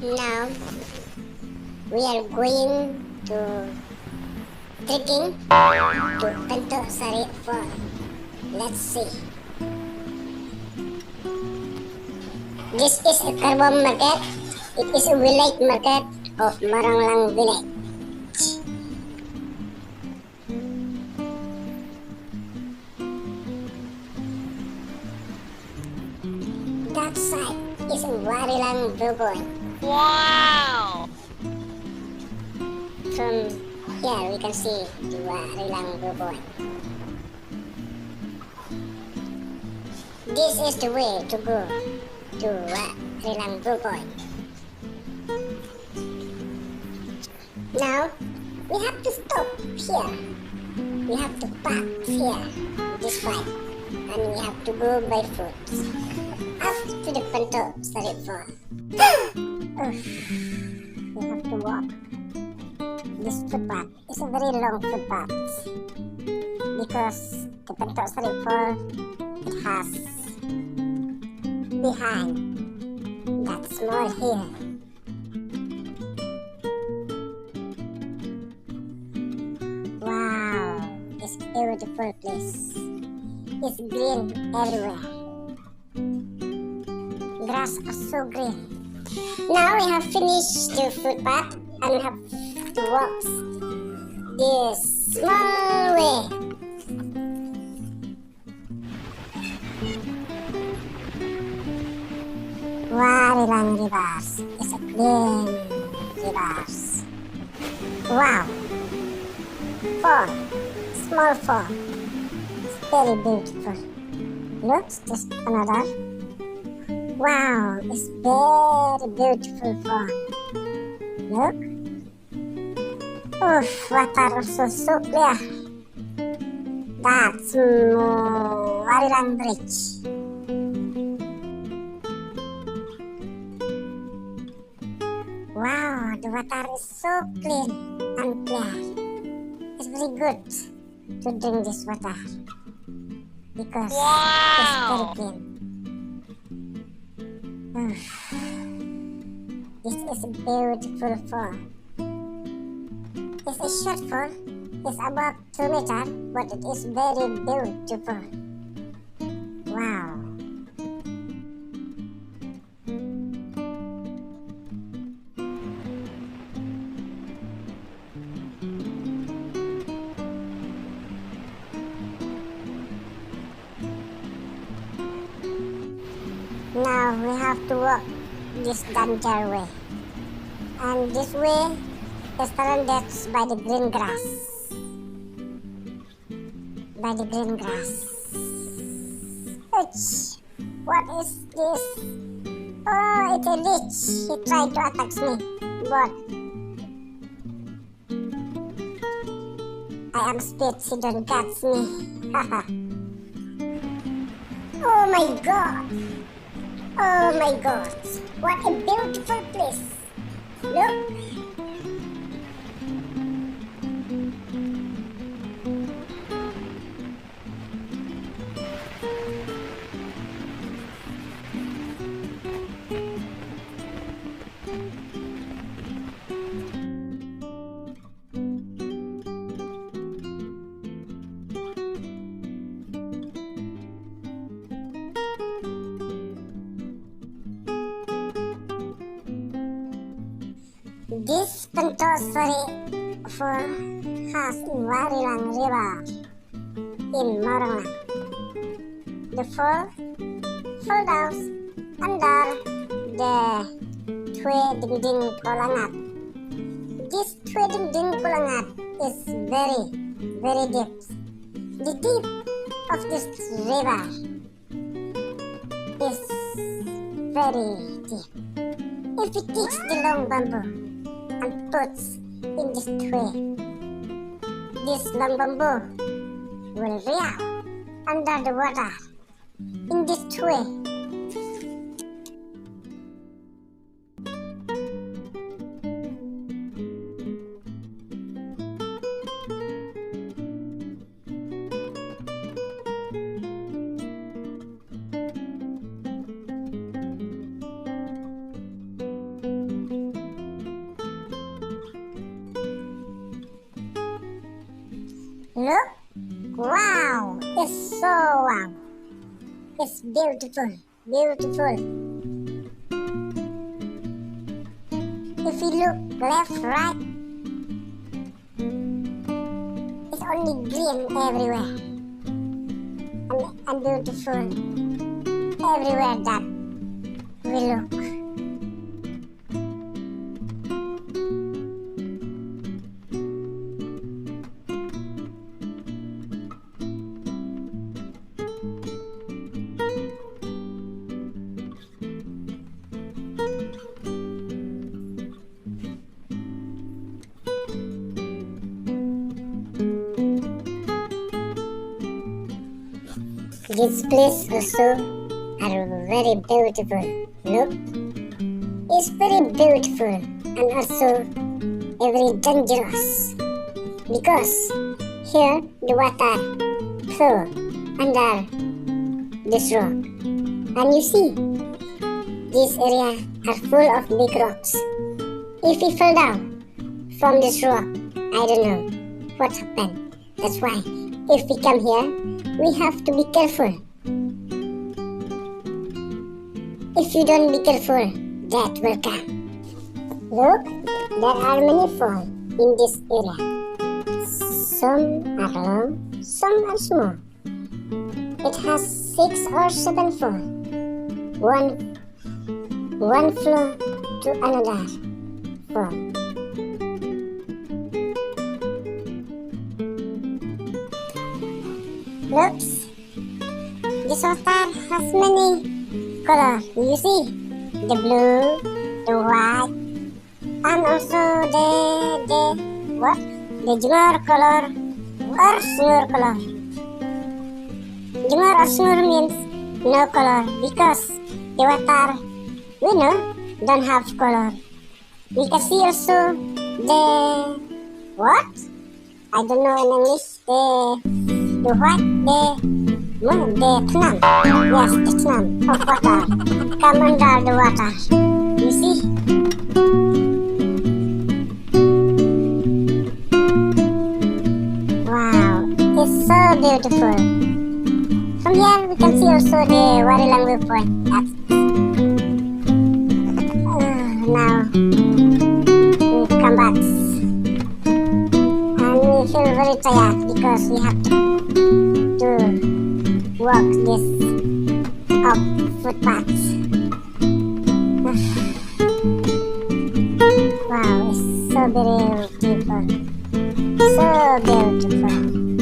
Now we are going to trekking to Pyntohsarieh Fall. Let's see. This is a carbon market. It is a village market of Maranglang village. That side is a very long viewpoint. Wow! From here we can see the very long viewpoint. This is the way to go to very long viewpoint. Now we have to stop here. We have to park here, this bike, and we have to go by foot up to the Pyntohsarieh Fall. We have to walk. This footpath is a very long footpath because the Pyntohsarieh Fall, it has behind that small hill. Wow, this beautiful place. It's green everywhere. Grass are so green. Now we have finished the footpath and we have to walk this small way. Very long rivers. It's a clean rivers. Wow. Fall. Small fall. It's very beautiful. Look, just another. Wow, it's very beautiful fall. Look. Water so clear. That's very long bridge. Wow, the water is so clean and clear. It's very good to drink this water because it's very clean. This is a beautiful fall. It's a short fall. It's about 2 meters, but it is very beautiful. Wow. Now we have to walk this danger way. And this way is surrounded by the green grass. By the green grass. What is this? Oh, it's a leech. He tried to attack me, but I am speed. He don't catch me. Oh my God! Oh my God! What a beautiful place! Look! This Pyntohsarieh Fall has a very long river in Maranglang. The fall down under the Tue Dingding Kolangat. This Tue Dingding Kolangat is very, very deep. The deep of this river is very deep. If we take the long bamboo and puts in this tray, this long bamboo will react under the water in this tray. Look. Wow. It's so wow. It's beautiful. Beautiful. If you look left, right, it's only green everywhere. And beautiful everywhere that we look. This place also are very beautiful. Look, it's very beautiful and also very dangerous because here the water flow under this rock, and you see this area are full of big rocks. If we fall down from this rock, I don't know what happened. That's why if we come here, we have to be careful. If you don't be careful, that will come. Look, there are many falls in this area. Some are long, some are small. It has 6 or 7 falls. One flow to another fall. Looks, this water has many colors. You see, the blue, the white, and also the jemur color or snur color. Jemur or snur means no color because the water we know don't have color. We can see also the what? I don't know in English. The white, the tnam. Yes, the tnam of water. Come under the water. You see? Wow, it's so beautiful. From here we can see also the Warilang viewpoint. Now we come back. And we feel very tired because we have to walk this up footpaths. Wow, it's so beautiful. So beautiful.